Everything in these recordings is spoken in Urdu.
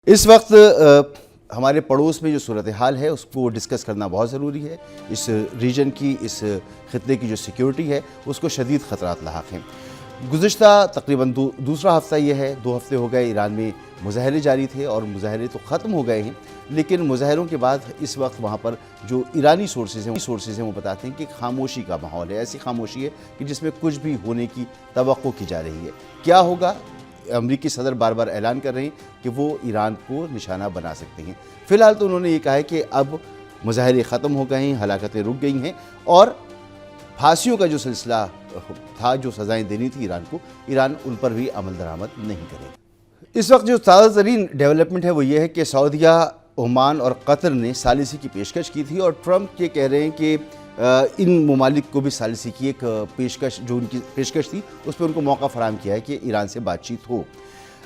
اس وقت ہمارے پڑوس میں جو صورتحال ہے اس کو ڈسکس کرنا بہت ضروری ہے۔ اس ریجن کی، اس خطے کی جو سیکیورٹی ہے اس کو شدید خطرات لاحق ہیں۔ گزشتہ تقریباً دوسرا ہفتہ یہ ہے، 2 ہفتے ہو گئے ایران میں مظاہرے جاری تھے اور مظاہرے تو ختم ہو گئے ہیں، لیکن مظاہروں کے بعد اس وقت وہاں پر جو ایرانی سورسز ہیں وہ بتاتے ہیں کہ خاموشی کا ماحول ہے، ایسی خاموشی ہے کہ جس میں کچھ بھی ہونے کی توقع کی جا رہی ہے۔ کیا ہوگا؟ امریکی صدر بار بار اعلان کر رہے ہیں کہ وہ ایران کو نشانہ بنا سکتے ہیں۔ فی الحال تو انہوں نے یہ کہا ہے کہ اب مظاہرے ختم ہو گئے ہیں، ہلاکتیں رک گئی ہیں اور پھانسیوں کا جو سلسلہ تھا، جو سزائیں دینی تھی ایران کو، ایران ان پر بھی عمل درآمد نہیں کرے گا۔ اس وقت جو تازہ ترین ڈیولپمنٹ ہے وہ یہ ہے کہ سعودیہ، عمان اور قطر نے ثالثی کی پیشکش کی تھی اور ٹرمپ یہ کہہ رہے ہیں کہ ان ممالک کو بھی ثالثی کی ایک پیشکش، جو ان کی پیشکش تھی اس پہ ان کو موقع فراہم کیا ہے کہ ایران سے بات چیت ہو۔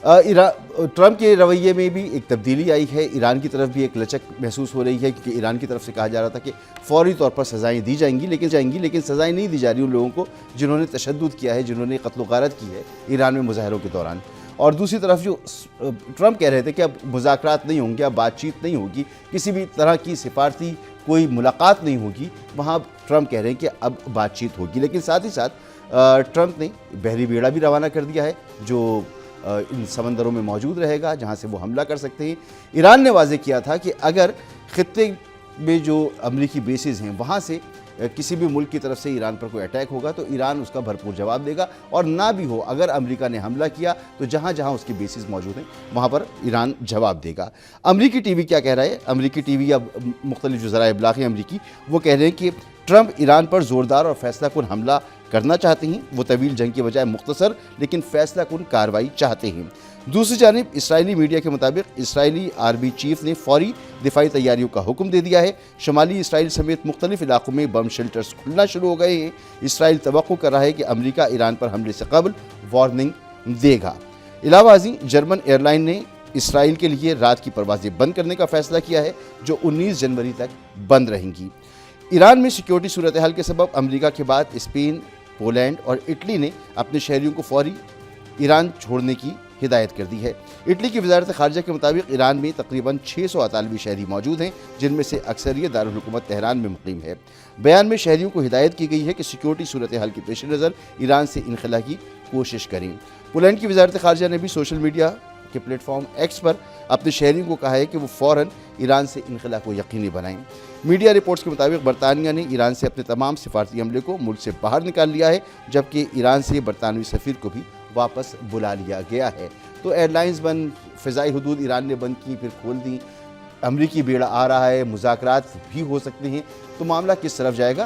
ٹرمپ کے رویے میں بھی ایک تبدیلی آئی ہے، ایران کی طرف بھی ایک لچک محسوس ہو رہی ہے، کیونکہ ایران کی طرف سے کہا جا رہا تھا کہ فوری طور پر سزائیں دی جائیں گی، لیکن سزائیں نہیں دی جا رہی ان لوگوں کو جنہوں نے تشدد کیا ہے، جنہوں نے قتل و غارت کی ہے ایران میں مظاہروں کے دوران۔ اور دوسری طرف جو ٹرمپ کہہ رہے تھے کہ اب مذاکرات نہیں ہوں گے، اب بات چیت نہیں ہوگی، کسی بھی طرح کی سفارتی کوئی ملاقات نہیں ہوگی، وہاں ٹرمپ کہہ رہے ہیں کہ اب بات چیت ہوگی۔ لیکن ساتھ ہی ساتھ ٹرمپ نے بحری بیڑا بھی روانہ کر دیا ہے جو ان سمندروں میں موجود رہے گا جہاں سے وہ حملہ کر سکتے ہیں۔ ایران نے واضح کیا تھا کہ اگر خطے میں جو امریکی بیسز ہیں وہاں سے کسی بھی ملک کی طرف سے ایران پر کوئی اٹیک ہوگا تو ایران اس کا بھرپور جواب دے گا، اور نہ بھی ہو اگر امریکہ نے حملہ کیا تو جہاں جہاں اس کی بیسز موجود ہیں وہاں پر ایران جواب دے گا۔ امریکی ٹی وی کیا کہہ رہا ہے؟ امریکی ٹی وی یا مختلف جو ذرائع ابلاغ ہیں امریکی، وہ کہہ رہے ہیں کہ ٹرمپ ایران پر زوردار اور فیصلہ کن حملہ کرنا چاہتے ہیں، وہ طویل جنگ کے بجائے مختصر لیکن فیصلہ کن کارروائی چاہتے ہیں۔ دوسری جانب اسرائیلی میڈیا کے مطابق اسرائیلی آرمی چیف نے فوری دفاعی تیاریوں کا حکم دے دیا ہے۔ شمالی اسرائیل سمیت مختلف علاقوں میں بم شیلٹرز کھلنا شروع ہو گئے ہیں۔ اسرائیل توقع کر رہا ہے کہ امریکہ ایران پر حملے سے قبل وارننگ دے گا۔ علاوہ ازیں جرمن ایئر لائن نے اسرائیل کے لیے رات کی پروازیں بند کرنے کا فیصلہ کیا ہے جو 19 جنوری تک بند رہیں گی۔ ایران میں سیکیورٹی صورتحال کے سبب امریکہ کے بعد اسپین، پولینڈ اور اٹلی نے اپنے شہریوں کو فوری ایران چھوڑنے کی ہدایت کر دی ہے۔ اٹلی کی وزارت خارجہ کے مطابق ایران میں تقریباً 600 اطالوی شہری موجود ہیں، جن میں سے اکثریت دارالحکومت تہران میں مقیم ہے۔ بیان میں شہریوں کو ہدایت کی گئی ہے کہ سیکیورٹی صورتحال کے پیش نظر ایران سے انخلا کی کوشش کریں۔ پولینڈ کی وزارت خارجہ نے بھی سوشل میڈیا کے پلیٹ فارم ایکس پر اپنے شہریوں کو کہا ہے کہ وہ فوراً ایران سے انخلا کو یقینی بنائیں۔ میڈیا رپورٹس کے مطابق برطانیہ نے ایران سے اپنے تمام سفارتی عملے کو ملک سے باہر نکال لیا ہے، جبکہ ایران سے برطانوی سفیر کو بھی واپس بلا لیا گیا ہے۔ تو ایئر لائنز بند، فضائی حدود ایران نے بند کی پھر کھول دیں، امریکی بیڑا آ رہا ہے، مذاکرات بھی ہو سکتے ہیں، تو معاملہ کس طرف جائے گا؟